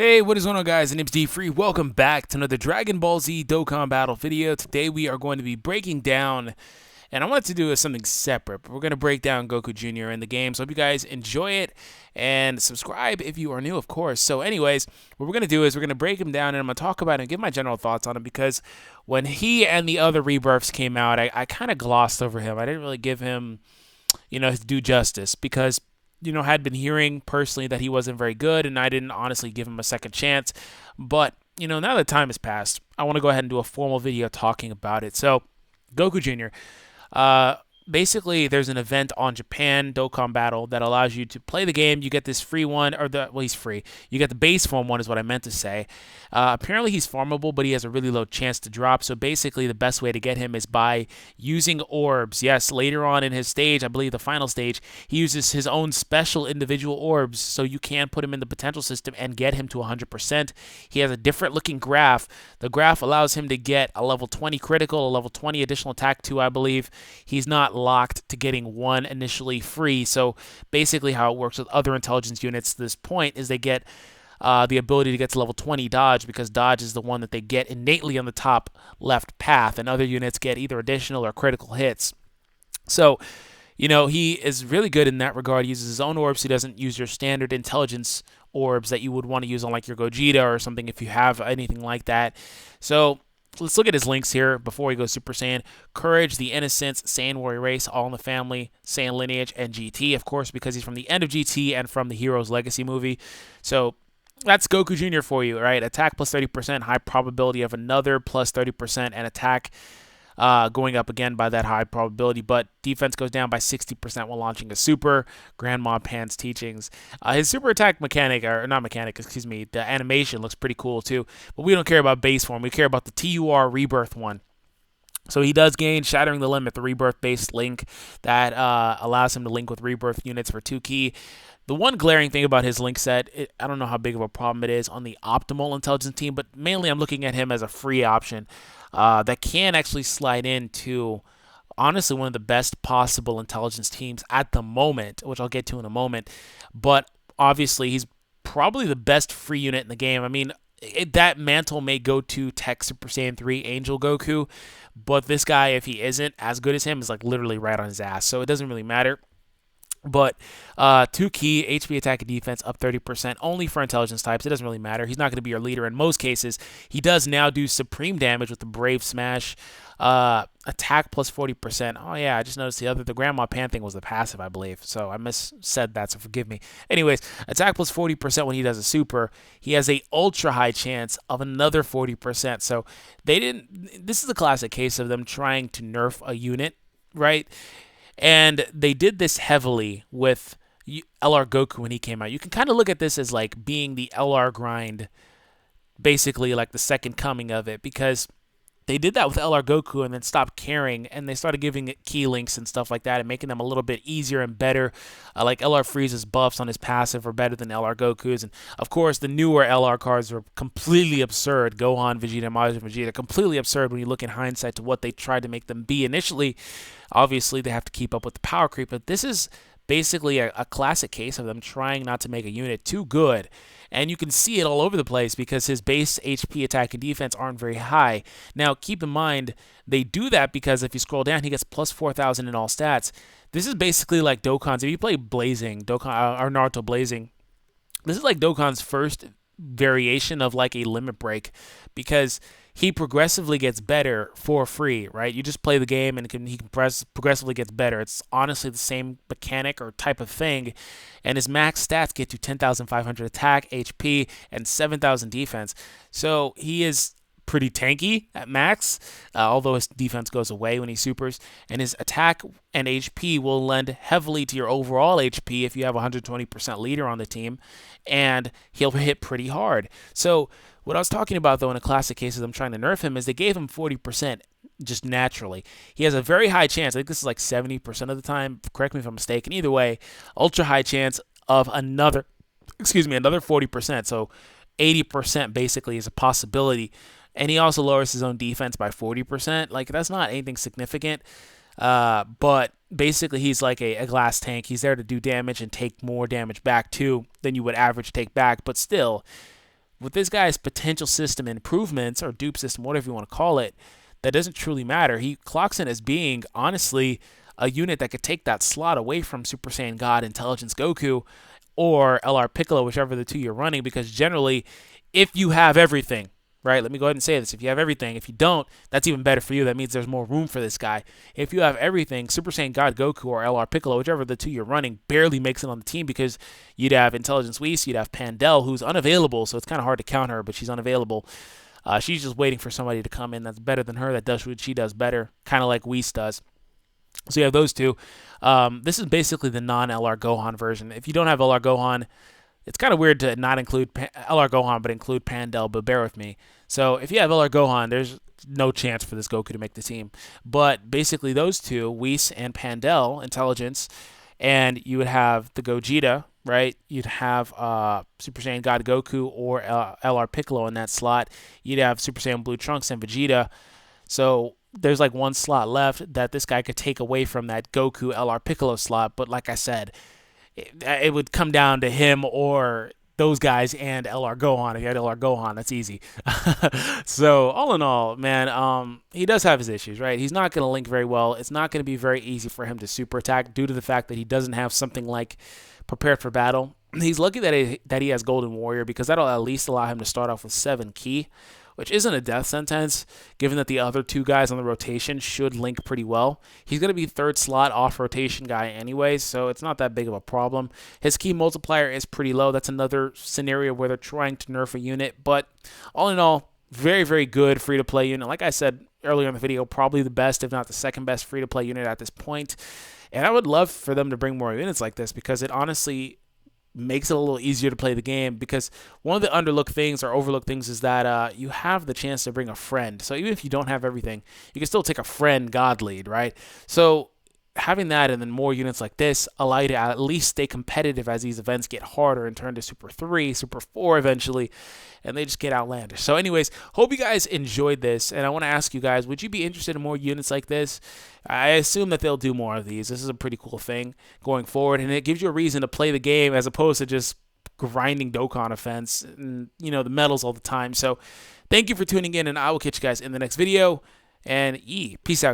Hey, what is going on, guys? My name's D-Free. Welcome back to another Dragon Ball Z Dokkan Battle video. Today we are going to be breaking down, and I wanted to do something separate, but we're going to break down Goku Jr. in the game. So I hope you guys enjoy it, and subscribe if you are new, of course. So anyways, what we're going to do is we're going to break him down, and I'm going to talk about it and give my general thoughts on him, because when he and the other rebirths came out, I kind of glossed over him. I didn't really give him, his due justice, because had been hearing personally that he wasn't very good, and I didn't honestly give him a second chance. But, now that time has passed, I want to go ahead and do a formal video talking about it. So, Goku Jr., basically, there's an event on Japan Dokkan Battle that allows you to play the game. You get this free one, he's free. You get the base form one, is what I meant to say. Apparently, he's farmable, but he has a really low chance to drop. So basically, the best way to get him is by using orbs. Yes, later on in his stage, I believe the final stage, he uses his own special individual orbs, so you can put him in the potential system and get him to 100%. He has a different looking graph. The graph allows him to get a level 20 critical, a level 20 additional attack 2, I believe. He's not locked to getting one initially free. So basically how it works with other intelligence units at this point is they get the ability to get to level 20 dodge, because dodge is the one that they get innately on the top left path, and other units get either additional or critical hits. So, he is really good in that regard. He uses his own orbs. He doesn't use your standard intelligence orbs that you would want to use on like your Gogeta or something if you have anything like that. So let's look at his links here before we go Super Saiyan. Courage, the Innocence, Saiyan Warrior Race, All in the Family, Saiyan Lineage, and GT, of course, because he's from the end of GT and from the Heroes Legacy movie. So that's Goku Jr. for you, right? Attack plus 30%, high probability of another plus 30%, and attack going up again by that high probability, but defense goes down by 60% while launching a super. Grandma Pan's teachings. His super attack mechanic, or not mechanic, excuse me, the animation looks pretty cool too, but we don't care about base form. We care about the TUR rebirth one. So he does gain Shattering the Limit, the rebirth-based link that allows him to link with rebirth units for 2 key. The one glaring thing about his link set, I don't know how big of a problem it is on the optimal intelligence team, but mainly I'm looking at him as a free option that can actually slide into, honestly, one of the best possible intelligence teams at the moment, which I'll get to in a moment. But obviously, he's probably the best free unit in the game. I mean, that mantle may go to Tech Super Saiyan 3 Angel Goku, but this guy, if he isn't as good as him, is like literally right on his ass. So it doesn't really matter. But 2 key, HP attack and defense up 30%, only for intelligence types. It doesn't really matter. He's not going to be your leader in most cases. He does now do supreme damage with the Brave Smash. Attack plus 40%. Oh yeah, I just noticed the Grandma Pan thing was the passive, I believe. So I said that, so forgive me. Anyways, attack plus 40% when he does a super. He has a ultra high chance of another 40%. So this is a classic case of them trying to nerf a unit, right? And they did this heavily with LR Goku when he came out. You can kind of look at this as like being the LR grind, basically like the second coming of it, because they did that with LR Goku and then stopped caring, and they started giving it key links and stuff like that and making them a little bit easier and better. Like LR Frieza's buffs on his passive are better than LR Goku's. And of course, the newer LR cards are completely absurd. Gohan, Vegeta, Majin Vegeta, completely absurd when you look in hindsight to what they tried to make them be initially. Obviously, they have to keep up with the power creep, but this is basically a classic case of them trying not to make a unit too good. And you can see it all over the place because his base HP, attack, and defense aren't very high. Now, keep in mind, they do that because if you scroll down, he gets plus 4,000 in all stats. This is basically like Dokkan's. If you play Blazing, Dokkan or Naruto Blazing, this is like Dokkan's first variation of like a limit break, because he progressively gets better for free, right? You just play the game and he progressively gets better. It's honestly the same mechanic or type of thing. And his max stats get to 10,500 attack, HP, and 7,000 defense. So he is pretty tanky at max, although his defense goes away when he supers. And his attack and HP will lend heavily to your overall HP if you have 120% leader on the team. And he'll hit pretty hard. So what I was talking about, though, in a classic case of them trying to nerf him, is they gave him 40% just naturally. He has a very high chance, I think this is like 70% of the time, correct me if I'm mistaken, either way, ultra high chance of another 40%, so 80% basically is a possibility. And he also lowers his own defense by 40%, like that's not anything significant, but basically he's like a glass tank. He's there to do damage and take more damage back too than you would average take back, but still, with this guy's potential system improvements, or dupe system, whatever you want to call it, that doesn't truly matter. He clocks in as being, honestly, a unit that could take that slot away from Super Saiyan God Intelligence Goku or LR Piccolo, whichever the two you're running, because generally, if you have everything, right? Let me go ahead and say this. If you have everything, if you don't, that's even better for you. That means there's more room for this guy. If you have everything, Super Saiyan God Goku or LR Piccolo, whichever the two you're running, barely makes it on the team because you'd have Intelligence Whis, you'd have Pandel, who's unavailable, so it's kind of hard to count her, but she's unavailable. She's just waiting for somebody to come in that's better than her, that does what she does better, kind of like Whis does. So you have those two. This is basically the non-LR Gohan version. If you don't have LR Gohan, it's kind of weird to not include LR Gohan but include Pandel, but bear with me. So if you have LR Gohan, there's no chance for this Goku to make the team. But basically those two, Whis and Pandel, Intelligence, and you would have the Gogeta, right? You'd have Super Saiyan God Goku or LR Piccolo in that slot. You'd have Super Saiyan Blue Trunks and Vegeta. So there's like one slot left that this guy could take away from that Goku LR Piccolo slot. But like I said, it would come down to him or those guys and LR Gohan. If you had LR Gohan, that's easy. So all in all, man, he does have his issues, right? He's not going to link very well. It's not going to be very easy for him to super attack due to the fact that he doesn't have something like prepared for battle. He's lucky that he has Golden Warrior, because that'll at least allow him to start off with 7 ki, which isn't a death sentence, given that the other two guys on the rotation should link pretty well. He's going to be third slot off rotation guy anyways, so it's not that big of a problem. His ki multiplier is pretty low. That's another scenario where they're trying to nerf a unit, but all in all, very, very good free-to-play unit. Like I said earlier in the video, probably the best, if not the second best free-to-play unit at this point. And I would love for them to bring more units like this, because it honestly makes it a little easier to play the game, because one of the underlooked things or overlooked things is that you have the chance to bring a friend. So even if you don't have everything, you can still take a friend God lead, right? So having that and then more units like this allow you to at least stay competitive as these events get harder and turn to Super 3, Super 4 eventually, and they just get outlandish. So anyways, hope you guys enjoyed this, and I want to ask you guys, would you be interested in more units like this? I assume that they'll do more of these. This is a pretty cool thing going forward, and it gives you a reason to play the game as opposed to just grinding Dokkan offense and, you know, the medals all the time. So thank you for tuning in, and I will catch you guys in the next video, and peace out.